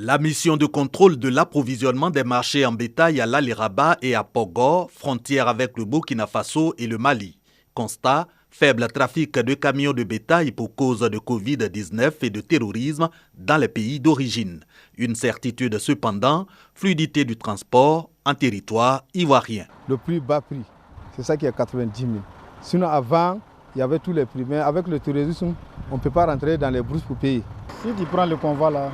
La mission de contrôle de l'approvisionnement des marchés en bétail à l'Ali-Rabat et à Pogor, frontière avec le Burkina Faso et le Mali. Constat, faible trafic de camions de bétail pour cause de Covid-19 et de terrorisme dans les pays d'origine. Une certitude cependant, fluidité du transport en territoire ivoirien. Le plus bas prix, c'est ça qui est 90 000. Sinon avant, il y avait tous les prix, mais avec le tourisme, on ne peut pas rentrer dans les brousses pour payer. Si tu prends le convoi là,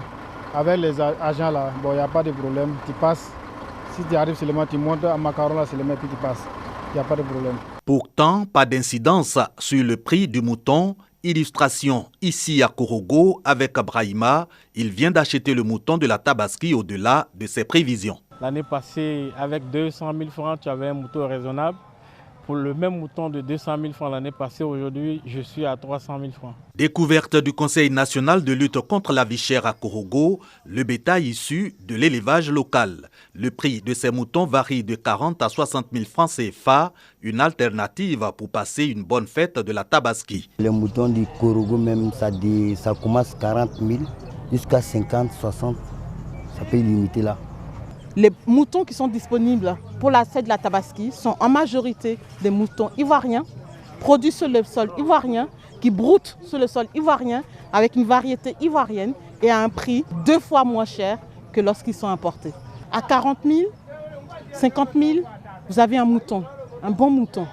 avec les agents là, bon, il n'y a pas de problème, tu passes. Si tu arrives seulement, tu montes à Macaron là seulement, puis tu passes. Il n'y a pas de problème. Pourtant, pas d'incidence sur le prix du mouton. Illustration ici à Korogo avec Brahima. Il vient d'acheter le mouton de la Tabaski au-delà de ses prévisions. L'année passée, avec 200 000 francs, tu avais un mouton raisonnable. Pour le même mouton de 200 000 francs l'année passée, aujourd'hui, je suis à 300 000 francs. Découverte du Conseil national de lutte contre la vie chère à Korogo, le bétail issu de l'élevage local. Le prix de ces moutons varie de 40 à 60 000 francs CFA, une alternative pour passer une bonne fête de la Tabaski. Les moutons du Korogo même, ça commence 40 000 jusqu'à 50, 60, ça peut limiter là. Les moutons qui sont disponibles pour la fête de la Tabaski sont en majorité des moutons ivoiriens, produits sur le sol ivoirien, qui broutent sur le sol ivoirien avec une variété ivoirienne et à un prix 2 fois moins cher que lorsqu'ils sont importés. À 40 000, 50 000, vous avez un mouton, un bon mouton.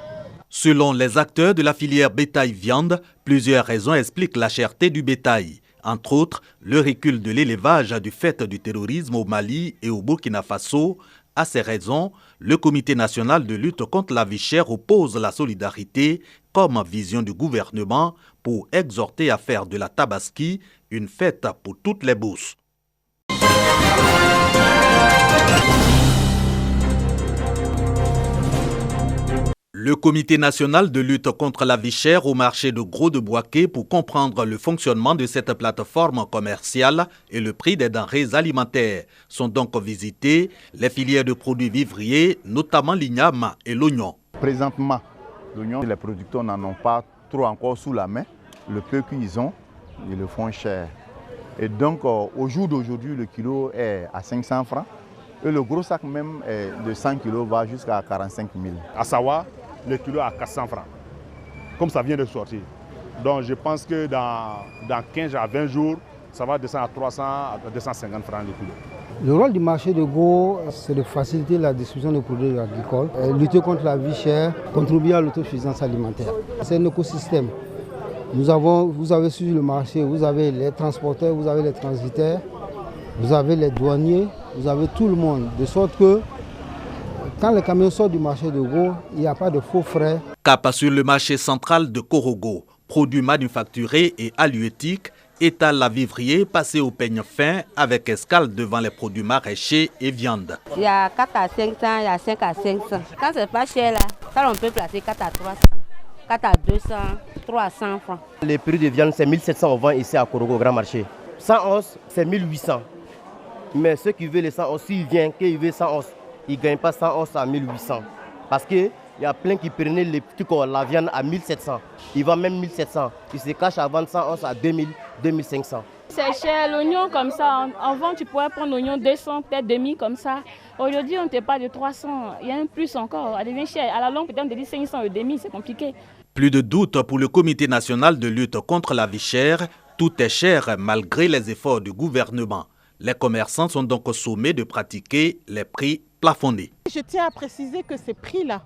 Selon les acteurs de la filière bétail-viande, plusieurs raisons expliquent la cherté du bétail. Entre autres, le recul de l'élevage du fait du terrorisme au Mali et au Burkina Faso. À ces raisons, le Comité national de lutte contre la vie chère oppose la solidarité comme vision du gouvernement pour exhorter à faire de la Tabaski une fête pour toutes les bourses. Le Comité national de lutte contre la vie chère au marché de Gros de Boaké pour comprendre le fonctionnement de cette plateforme commerciale et le prix des denrées alimentaires. Sont donc visités les filières de produits vivriers, notamment l'igname et l'oignon. Présentement, l'oignon, les producteurs n'en ont pas trop encore sous la main. Le peu qu'ils ont, ils le font cher. Et donc, au jour d'aujourd'hui, le kilo est à 500 francs. Et le gros sac même de 100 kg va jusqu'à 45 000. À savoir, le kilo à 400 francs, comme ça vient de sortir. Donc je pense que dans 15 à 20 jours, ça va descendre à 300 à 250 francs le kilo. Le rôle du marché de Gros, c'est de faciliter la distribution de produits agricoles, lutter contre la vie chère, contribuer à l'autosuffisance alimentaire. C'est un écosystème. Vous avez sur le marché, vous avez les transporteurs, vous avez les transitaires, vous avez les douaniers, vous avez tout le monde, de sorte que quand les camions sortent du marché de Gros, il n'y a pas de faux frais. Cap sur le marché central de Korogo, produits manufacturés et halieutiques, étale la vivrier passé au peigne fin avec escale devant les produits maraîchers et viande. Il y a 4 à 500, il y a 5 à 500. Quand c'est pas cher là, ça on peut placer 4 à 300, 4 à 200, 300 francs. Les prix de viande, c'est 1700, on vend ici à Korogo, au Grand Marché. 111, c'est 1800. Mais ceux qui veulent les 111, s'ils viennent, qu'ils veulent 111, ils ne gagnent pas 111 à 1800. Parce qu'il y a plein qui prenaient les petits corps, la viande à 1700. Ils vendent même 1700. Ils se cachent à vendre 111 à 2000, 2500. C'est cher, l'oignon comme ça. Avant, tu pourrais prendre l'oignon 200, peut-être demi comme ça. Aujourd'hui, on ne te parle de 300. Il y a un plus encore. Elle devient cher. À la longue, peut-être on te dit 500 et demi, c'est compliqué. Plus de doute pour le Comité national de lutte contre la vie chère. Tout est cher malgré les efforts du gouvernement. Les commerçants sont donc sommés de pratiquer les prix plafonnés. Je tiens à préciser que ces prix-là,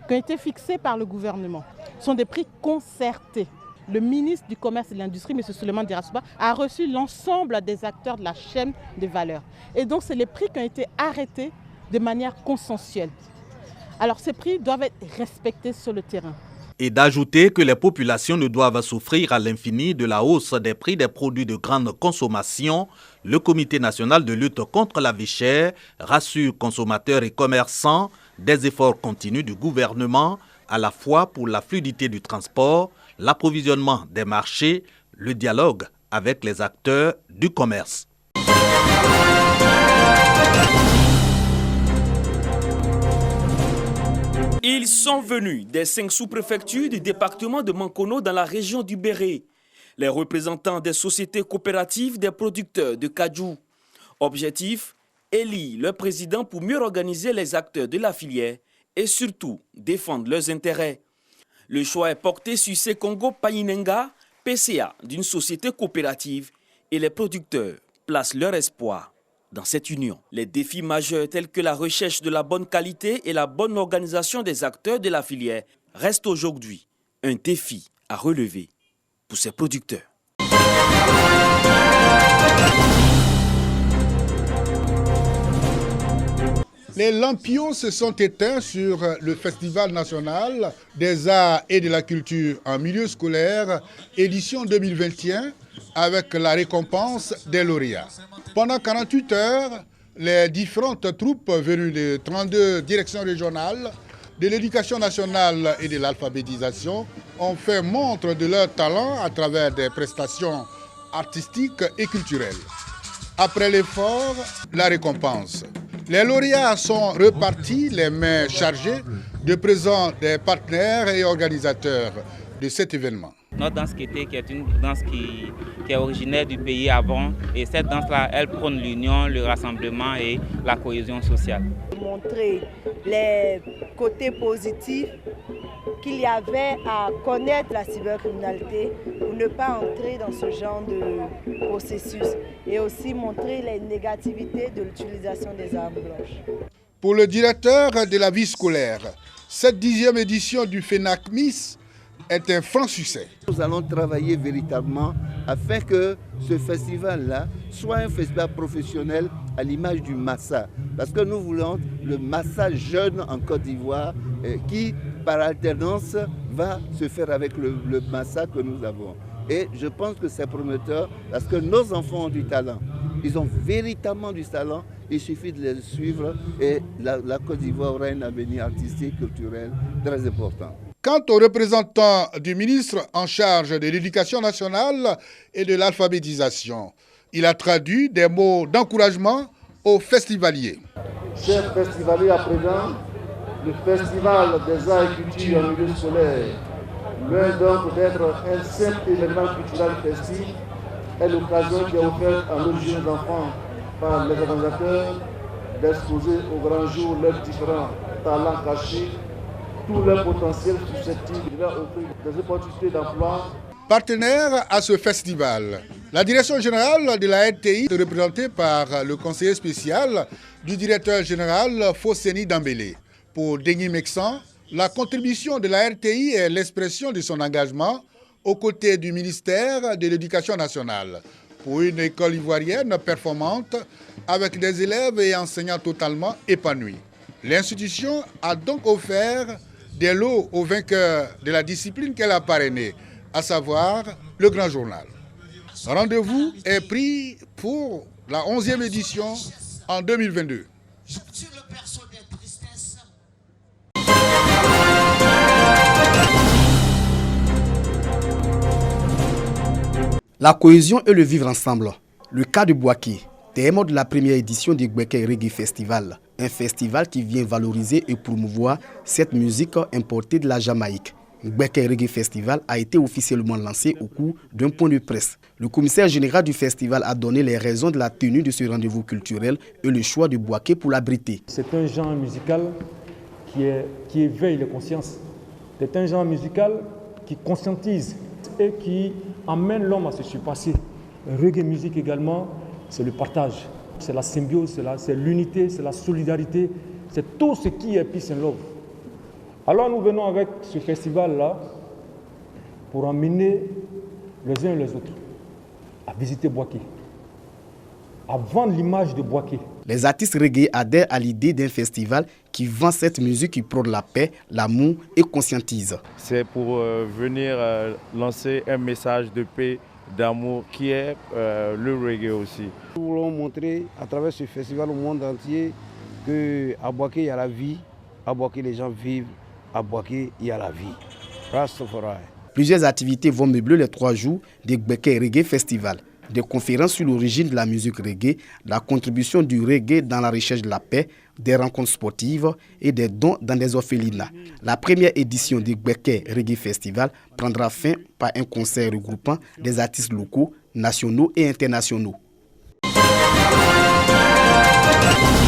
qui ont été fixés par le gouvernement, sont des prix concertés. Le ministre du Commerce et de l'Industrie, M. Souleymane Dirasouba, a reçu l'ensemble des acteurs de la chaîne de valeur. Et donc, c'est les prix qui ont été arrêtés de manière consensuelle. Alors, ces prix doivent être respectés sur le terrain. Et d'ajouter que les populations ne doivent souffrir à l'infini de la hausse des prix des produits de grande consommation. Le Comité national de lutte contre la vie chère rassure consommateurs et commerçants des efforts continus du gouvernement à la fois pour la fluidité du transport, l'approvisionnement des marchés, le dialogue avec les acteurs du commerce. Ils sont venus des 5 sous-préfectures du département de Mankono dans la région du Béré. Les représentants des sociétés coopératives des producteurs de Kajou. Objectif, élire le président pour mieux organiser les acteurs de la filière et surtout défendre leurs intérêts. Le choix est porté sur Sekongo Payinenga, PCA d'une société coopérative, et les producteurs placent leur espoir dans cette union. Les défis majeurs tels que la recherche de la bonne qualité et la bonne organisation des acteurs de la filière restent aujourd'hui un défi à relever pour ces producteurs. Les lampions se sont éteints sur le Festival national des arts et de la culture en milieu scolaire, édition 2021, avec la récompense des lauréats. Pendant 48 heures, les différentes troupes venues de 32 directions régionales de l'éducation nationale et de l'alphabétisation ont fait montre de leur talent à travers des prestations artistiques et culturelles. Après l'effort, la récompense. Les lauréats sont repartis les mains chargées de présents des partenaires et organisateurs de cet événement. Notre danse Kété, qui est une danse qui est originaire du pays avant, et cette danse-là, elle prône l'union, le rassemblement et la cohésion sociale. Montrer les côtés positifs qu'il y avait à connaître la cybercriminalité pour ne pas entrer dans ce genre de processus et aussi montrer les négativités de l'utilisation des armes blanches. Pour le directeur de la vie scolaire, cette 10e édition du FENAC-MIS est un franc succès. Nous allons travailler véritablement afin que ce festival-là soit un festival professionnel à l'image du Massa. Parce que nous voulons le Massa jeune en Côte d'Ivoire qui, par alternance, va se faire avec le Massa que nous avons. Et je pense que c'est prometteur parce que nos enfants ont du talent. Ils ont véritablement du talent. Il suffit de les suivre et la Côte d'Ivoire aura un avenir artistique, culturel très important. Quant au représentant du ministre en charge de l'Éducation nationale et de l'alphabétisation, il a traduit des mots d'encouragement aux festivaliers. Chers festivaliers apprenants, le Festival des arts et culture en milieu scolaire, loin donc d'être un simple événement culturel festif, est l'occasion qui est offerte à nos jeunes enfants par les organisateurs d'exposer au grand jour leurs différents talents cachés, tout leur potentiel susceptible de leur offrir des opportunités d'emploi. Partenaire à ce festival, la direction générale de la RTI, représentée par le conseiller spécial du directeur général Fosseni Dambélé. Pour Denis Mexan, la contribution de la RTI est l'expression de son engagement aux côtés du ministère de l'Éducation nationale pour une école ivoirienne performante avec des élèves et enseignants totalement épanouis. L'institution a donc offert des lots aux vainqueurs de la discipline qu'elle a parrainée, à savoir le Grand Journal. Rendez-vous est pris pour la 11e édition en 2022. La cohésion et le vivre ensemble. Le cas de Bouaké, thème de la première édition du Gbeke Reggae Festival. Un festival qui vient valoriser et promouvoir cette musique importée de la Jamaïque. Gbeke Reggae Festival a été officiellement lancé au cours d'un point de presse. Le commissaire général du festival a donné les raisons de la tenue de ce rendez-vous culturel et le choix de Bouaké pour l'abriter. C'est un genre musical qui éveille les consciences. C'est un genre musical qui conscientise et qui amène l'homme à se surpasser. Reggae musique également, c'est le partage, c'est la symbiose, c'est l'unité, c'est la solidarité, c'est tout ce qui est peace and love. Alors nous venons avec ce festival-là pour emmener les uns et les autres à visiter Bouaké, à vendre l'image de Bouaké. Les artistes reggae adhèrent à l'idée d'un festival qui vend cette musique qui prône la paix, l'amour et conscientise. C'est pour venir lancer un message de paix, d'amour qui est le reggae aussi. Nous voulons montrer à travers ce festival au monde entier qu'à Bouaké il y a la vie, à Bouaké les gens vivent, à Bouaké il y a la vie. Rastafari. Plusieurs activités vont meubler les 3 jours du Gbeke Reggae Festival. Des conférences sur l'origine de la musique reggae, la contribution du reggae dans la recherche de la paix, des rencontres sportives et des dons dans des orphelinats. La première édition du Gbeke Reggae Festival prendra fin par un concert regroupant des artistes locaux, nationaux et internationaux. Voilà.